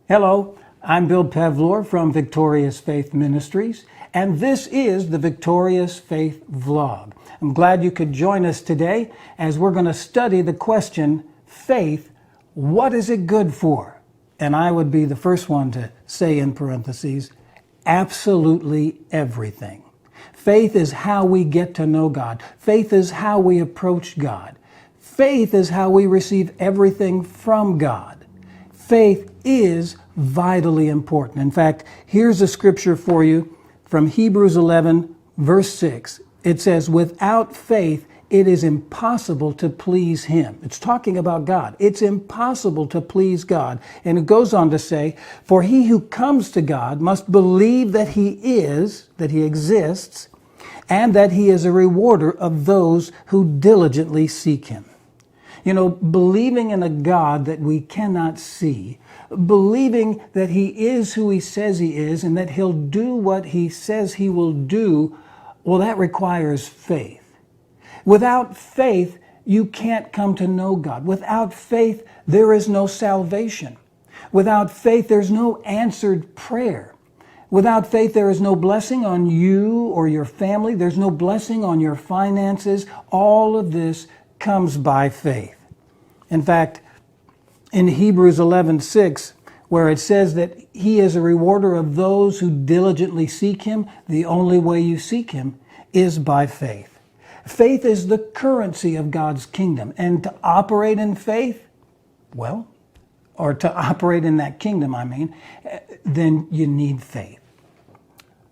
Hello, I'm Bill Pevlor from Victorious Faith Ministries, and this is the Victorious Faith Vlog. I'm glad you could join us today as we're going to study the question, faith, what is it good for? And I would be the first one to say in parentheses, absolutely everything. Faith is how we get to know God. Faith is how we approach God. Faith is how we receive everything from God. Faith is vitally important. In fact, here's a scripture for you from Hebrews 11, verse 6. It says, without faith, it is impossible to please Him. It's talking about God. It's impossible to please God. And it goes on to say, for he who comes to God must believe that He exists, and that He is a rewarder of those who diligently seek Him. You know, believing in a God that we cannot see, believing that He is who He says He is and that He'll do what He says He will do, well, that requires faith. Without faith, you can't come to know God. Without faith, there is no salvation. Without faith, there's no answered prayer. Without faith, there is no blessing on you or your family. There's no blessing on your finances. All of this comes by faith. In fact, in Hebrews 11:6, where it says that He is a rewarder of those who diligently seek Him, the only way you seek Him is by faith. Faith is the currency of God's kingdom. And to operate in faith, or to operate in that kingdom, then you need faith.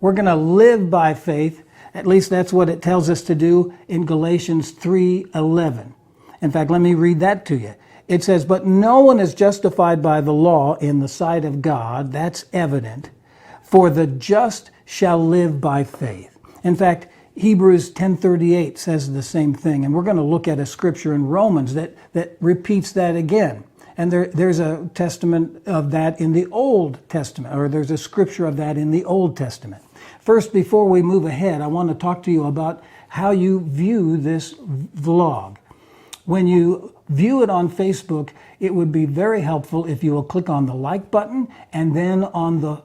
We're going to live by faith. At least that's what it tells us to do in Galatians 3:11. In fact, let me read that to you. It says, but no one is justified by the law in the sight of God. That's evident. For the just shall live by faith. In fact, Hebrews 10:38 says the same thing. And we're going to look at a scripture in Romans that repeats that again. And there's a testament of that in the Old Testament, or there's a scripture of that in the Old Testament. First, before we move ahead, I want to talk to you about how you view this vlog. When you view it on Facebook, it would be very helpful if you will click on the like button and then on the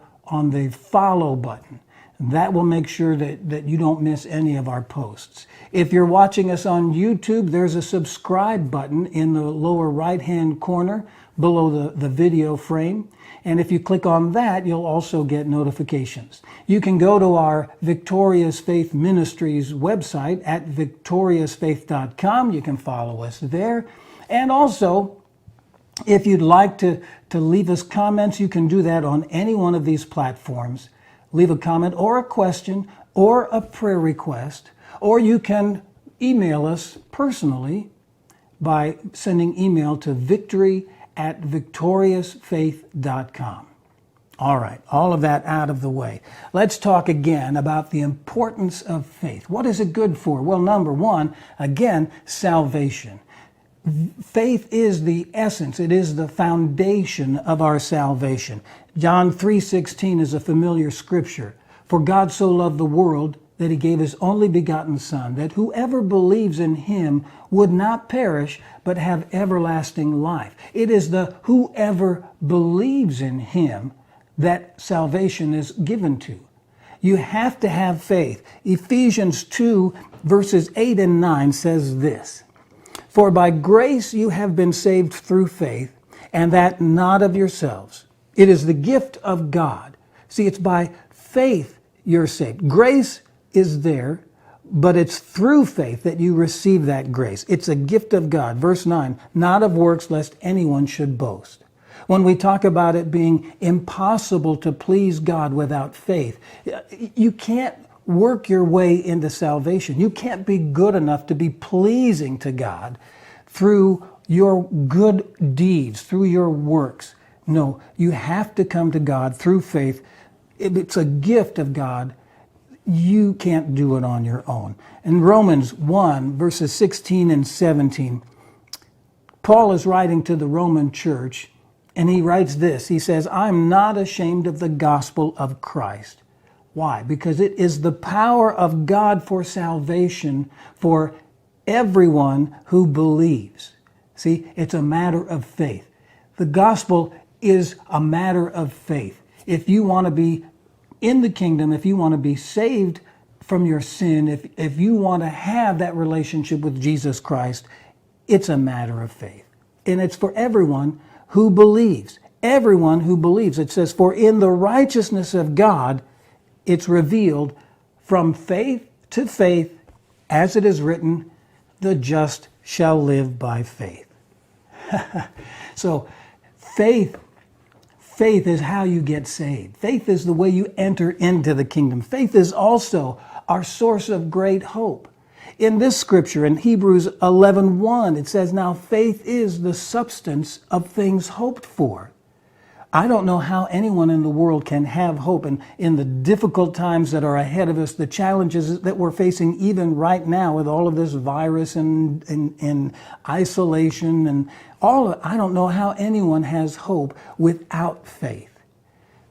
follow button. That will make sure that you don't miss any of our posts. If you're watching us on YouTube, there's a subscribe button in the lower right-hand corner below the video frame. And if you click on that, you'll also get notifications. You can go to our Victorious Faith Ministries website at victoriousfaith.com. You can follow us there. And also, if you'd like to leave us comments, you can do that on any one of these platforms. Leave a comment or a question or a prayer request, or you can email us personally by sending email to victory@victoriousfaith.com. All right, all of that out of the way. Let's talk again about the importance of faith. What is it good for? Well, number one, again, salvation. Faith is the essence. It is the foundation of our salvation. John 3:16 is a familiar scripture. For God so loved the world that He gave His only begotten Son, that whoever believes in Him would not perish, but have everlasting life. It is the whoever believes in Him that salvation is given to. You have to have faith. Ephesians 2, verses 8 and 9 says this, for by grace you have been saved through faith, and that not of yourselves. It is the gift of God. See, it's by faith you're saved. Grace is there, but it's through faith that you receive that grace. It's a gift of God. Verse 9, not of works, lest anyone should boast. When we talk about it being impossible to please God without faith, you can't work your way into salvation. You can't be good enough to be pleasing to God through your good deeds, through your works. No, you have to come to God through faith. It's a gift of God. You can't do it on your own. In Romans 1, verses 16 and 17, Paul is writing to the Roman church, and he writes this. He says, I'm not ashamed of the gospel of Christ. Why? Because it is the power of God for salvation for everyone who believes. See, it's a matter of faith. The gospel is a matter of faith. If you want to be in the kingdom, if you want to be saved from your sin, if you want to have that relationship with Jesus Christ, it's a matter of faith. And it's for everyone who believes. Everyone who believes. It says, for in the righteousness of God, it's revealed from faith to faith, as it is written, the just shall live by faith. So faith is how you get saved. Faith is the way you enter into the kingdom. Faith is also our source of great hope. In this scripture, in Hebrews 11:1, it says, now faith is the substance of things hoped for. I don't know how anyone in the world can have hope in the difficult times that are ahead of us, the challenges that we're facing even right now with all of this virus and isolation and I don't know how anyone has hope without faith.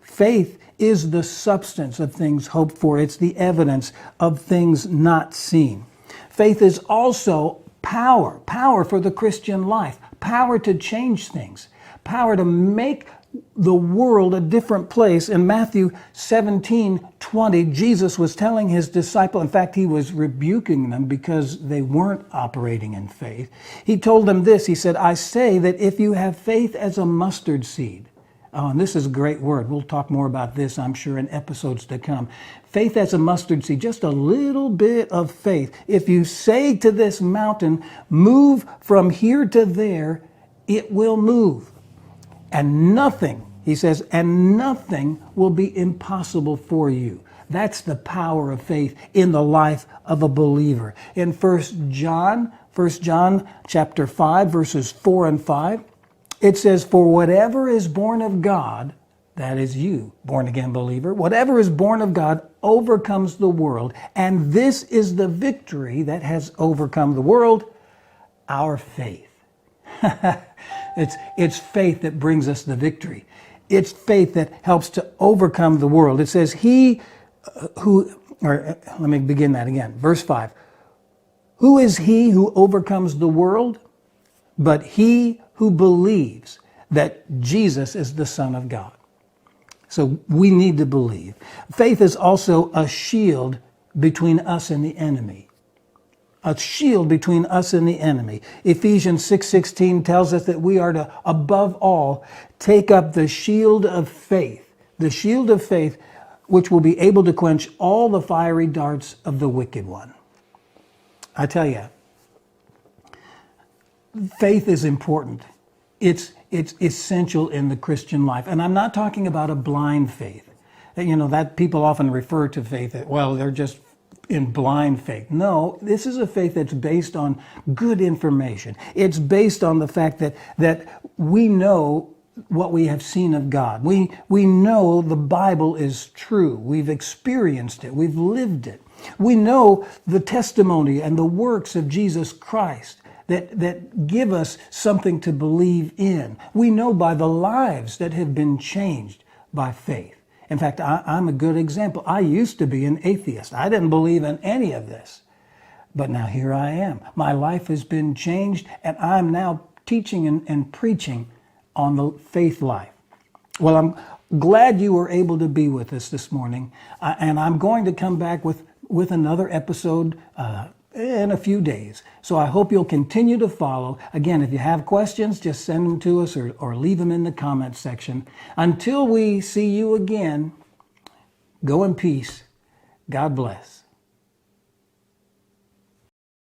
Faith is the substance of things hoped for. It's the evidence of things not seen. Faith is also power for the Christian life, power to change things, power to make the world a different place. In Matthew 17:20, Jesus was telling his disciple, in fact, he was rebuking them because they weren't operating in faith. He told them this, he said, I say that if you have faith as a mustard seed, oh, and this is a great word. We'll talk more about this, I'm sure, in episodes to come. Faith as a mustard seed, just a little bit of faith. If you say to this mountain, move from here to there, it will move. And nothing, he says, and nothing will be impossible for you. That's the power of faith in the life of a believer. In 1 John chapter 5, verses 4 and 5, it says, for whatever is born of God, that is you, born again believer, whatever is born of God overcomes the world. And this is the victory that has overcome the world, our faith. It's faith that brings us the victory. It's faith that helps to overcome the world. It says, let me begin that again. Verse 5. Who is he who overcomes the world? But he who believes that Jesus is the Son of God. So we need to believe. Faith is also a shield between us and the enemy. A shield between us and the enemy. Ephesians 6:16 tells us that we are to, above all, take up the shield of faith, which will be able to quench all the fiery darts of the wicked one. I tell you, faith is important. It's essential in the Christian life. And I'm not talking about a blind faith. You know, that people often refer to faith that, well, they're just in blind faith. No, this is a faith that's based on good information. It's based on the fact that we know what we have seen of God. We know the Bible is true. We've experienced it. We've lived it. We know the testimony and the works of Jesus Christ that give us something to believe in. We know by the lives that have been changed by faith. In fact, I'm a good example. I used to be an atheist. I didn't believe in any of this. But now here I am. My life has been changed, and I'm now teaching and preaching on the faith life. Well, I'm glad you were able to be with us this morning, and I'm going to come back with another episode in a few days. So I hope you'll continue to follow. Again, if you have questions, just send them to us or leave them in the comments section. Until we see you again, go in peace. God bless.